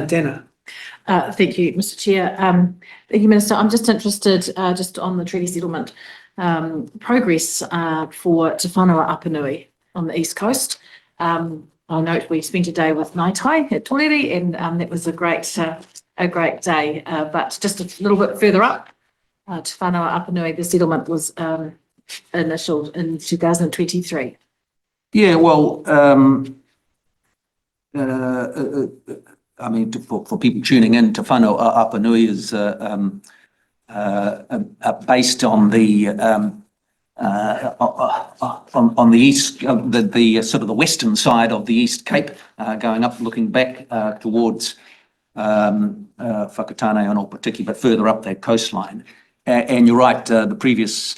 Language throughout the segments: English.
Dana. Thank you, Mr. Chair. Thank you, Minister. I'm just interested just on the treaty settlement progress for Tfano Aanui on the East Coast. I'll note we spent a day with Ngāi Tai at Tōrere, and that was a great day. But just a little bit further up, Tfano Aanui, the settlement was initialed in 2023. Yeah, well, I mean, for people tuning in, Tfano Aanui is based on the east, the sort of the western side of the East Cape, going up, looking back towards Whakatane and Opotiki, but further up that coastline. And you're right, the previous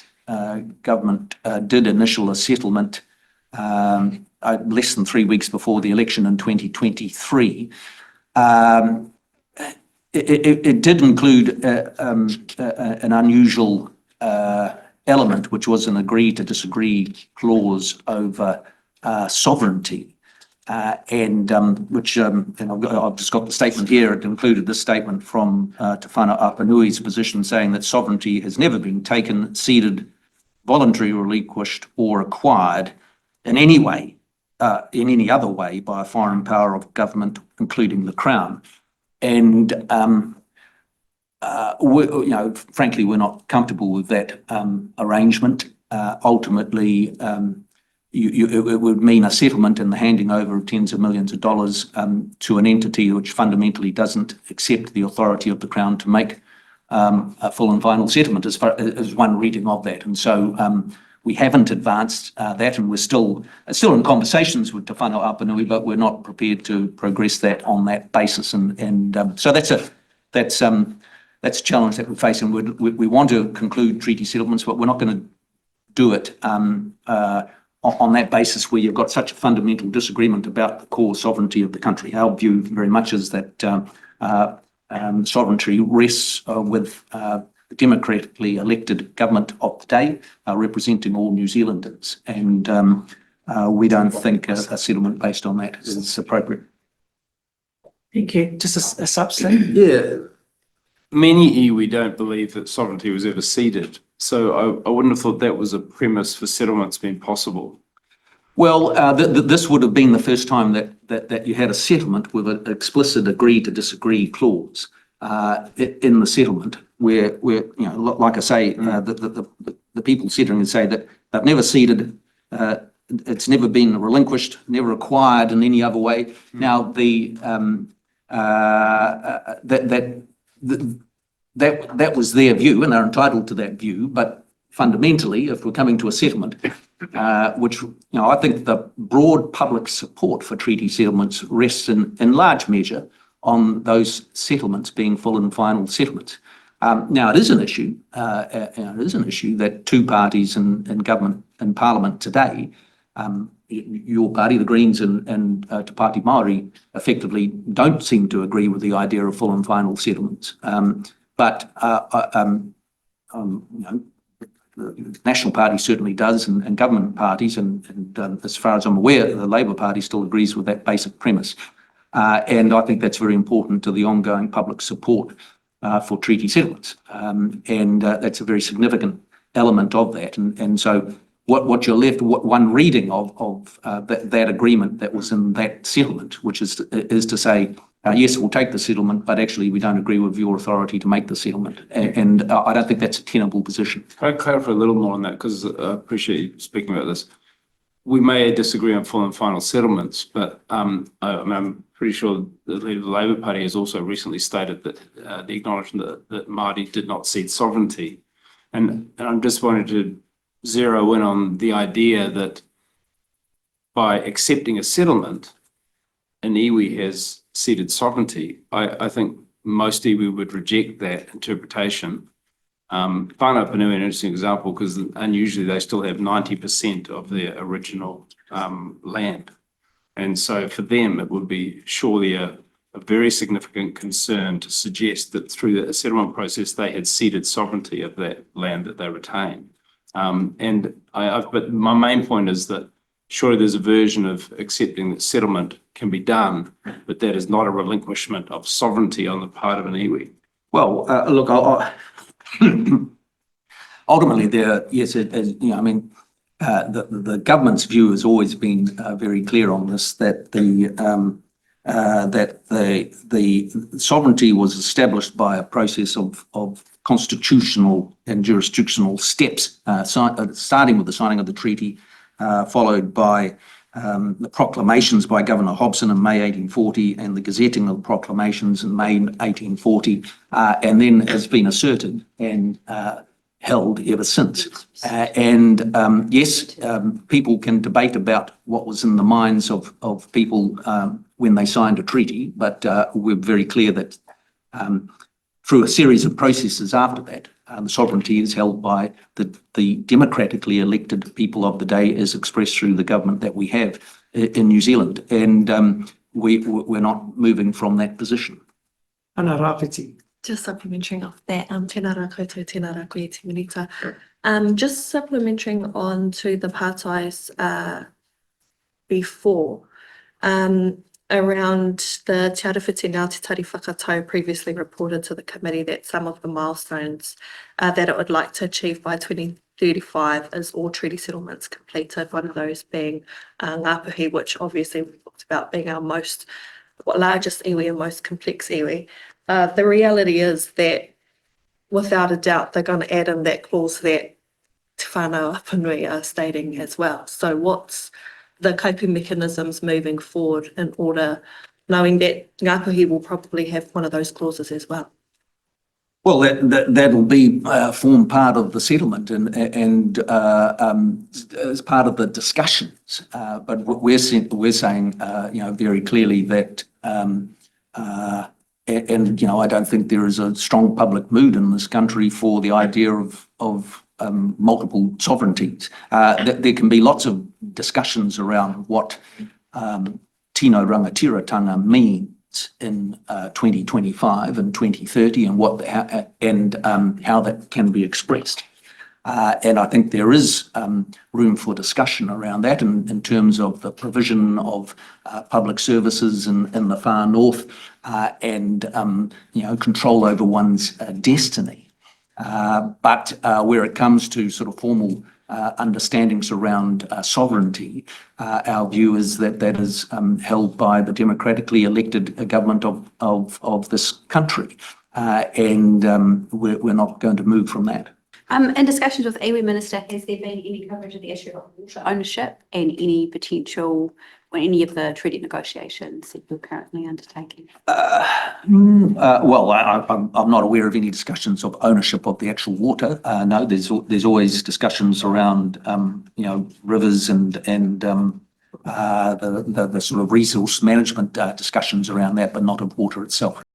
government did initial a settlement less than 3 weeks before the election in 2023. It did include an unusual element, which was an agree to disagree clause over sovereignty, which and I've just got the statement here. It included this statement from Tfano Aanui's position, saying that sovereignty has never been taken, ceded, voluntarily relinquished, or acquired in any way, in any other way, by a foreign power of government, including the Crown. And frankly, we're not comfortable with that arrangement. Ultimately, it would mean a settlement and the handing over of tens of millions of dollars to an entity which fundamentally doesn't accept the authority of the Crown to make a full and final settlement, as one reading of that. And so we haven't advanced that, and we're still in conversations with Tfano Aanui, but we're not prepared to progress that on that basis. And so that's a challenge that we're facing. We want to conclude treaty settlements, but we're not going to do it on that basis where you've got such a fundamental disagreement about the core sovereignty of the country. Our view very much is that sovereignty rests with the democratically elected government of the day, representing all New Zealanders. And we don't think a settlement based on that is appropriate. Thank you. Just a substance. Yeah. Many iwi don't believe that sovereignty was ever ceded. So I wouldn't have thought that was a premise for settlements being possible. Well, this would have been the first time that you had a settlement with an explicit agree to disagree clause in the settlement, where like I say, the people settling and say that they've never ceded, it's never been relinquished, never acquired in any other way. Now that was their view, and they're entitled to that view. But fundamentally, if we're coming to a settlement, which I think the broad public support for treaty settlements rests in large measure on those settlements being full and final settlements. Now it is an issue. It is an issue that two parties in government and Parliament today, your party, the Greens, and Te Pāti Māori, effectively don't seem to agree with the idea of full and final settlements. But the National Party certainly does, and government parties, and as far as I'm aware, the Labour Party still agrees with that basic premise. And I think that's very important to the ongoing public support for treaty settlements. And that's a very significant element of that. And so what you're left, one reading of that agreement that was in that settlement, which is to say, yes, we'll take the settlement, but actually we don't agree with your authority to make the settlement. And I don't think that's a tenable position. Can I clarify a little more on that? Because I appreciate you speaking about this. We may disagree on full and final settlements, but I'm pretty sure the leader of the Labour Party has also recently stated that the acknowledgement that Māori did not cede sovereignty. And I'm just wanting to zero in on the idea that by accepting a settlement, an iwi has ceded sovereignty. I think most iwi would reject that interpretation. Tfano Aanui, an interesting example, because unusually they still have 90% of their original land. And so for them, it would be surely a very significant concern to suggest that through the settlement process, they had ceded sovereignty of that land that they retain. But my main point is that surely there's a version of accepting that settlement can be done, but that is not a relinquishment of sovereignty on the part of an iwi. Well, look, ultimately, yes, I mean, the government's view has always been very clear on this, that the sovereignty was established by a process of constitutional and jurisdictional steps, starting with the signing of the treaty, followed by the proclamations by Governor Hobson in May 1840 and the gazetting of the proclamations in May 1840, and then has been asserted and held ever since. Yes, people can debate about what was in the minds of people when they signed a treaty, but we're very clear that through a series of processes after that, the sovereignty is held by the democratically elected people of the day, as expressed through the government that we have in New Zealand. And we're not moving from that position. Ana Rapiti. Just supplementing off that, tēnā rā koutou, tēnā rā koe te minita. Just supplementing on to the partais before, around the Te Arawhiti Ngāti Tari Whakatau previously reported to the committee that some of the milestones that it would like to achieve by 2035 is all treaty settlements completed, one of those being Ngāpuhi, which obviously we talked about being our largest iwi and most complex iwi. The reality is that without a doubt they're going to add in that clause that Tfano Aanui are stating as well. So what's the coping mechanisms moving forward in order, knowing that Ngāpuhi will probably have one of those clauses as well? Well, that'll be form part of the settlement and as part of the discussions. But we're saying, very clearly that, I don't think there is a strong public mood in this country for the idea of multiple sovereignties. There can be lots of discussions around what tino rangatiratanga means in 2025 and 2030 and how that can be expressed. And I think there is room for discussion around that in terms of the provision of public services in the far north and control over one's destiny. But where it comes to sort of formal understandings around sovereignty, our view is that that is held by the democratically elected government of this country, and we're not going to move from that. In discussions with Iwi Minister, has there been any coverage of the issue of water ownership and any potential or any of the treaty negotiations that you're currently undertaking? Well, I'm not aware of any discussions of ownership of the actual water. No, there's always discussions around rivers and the sort of resource management discussions around that, but not of water itself.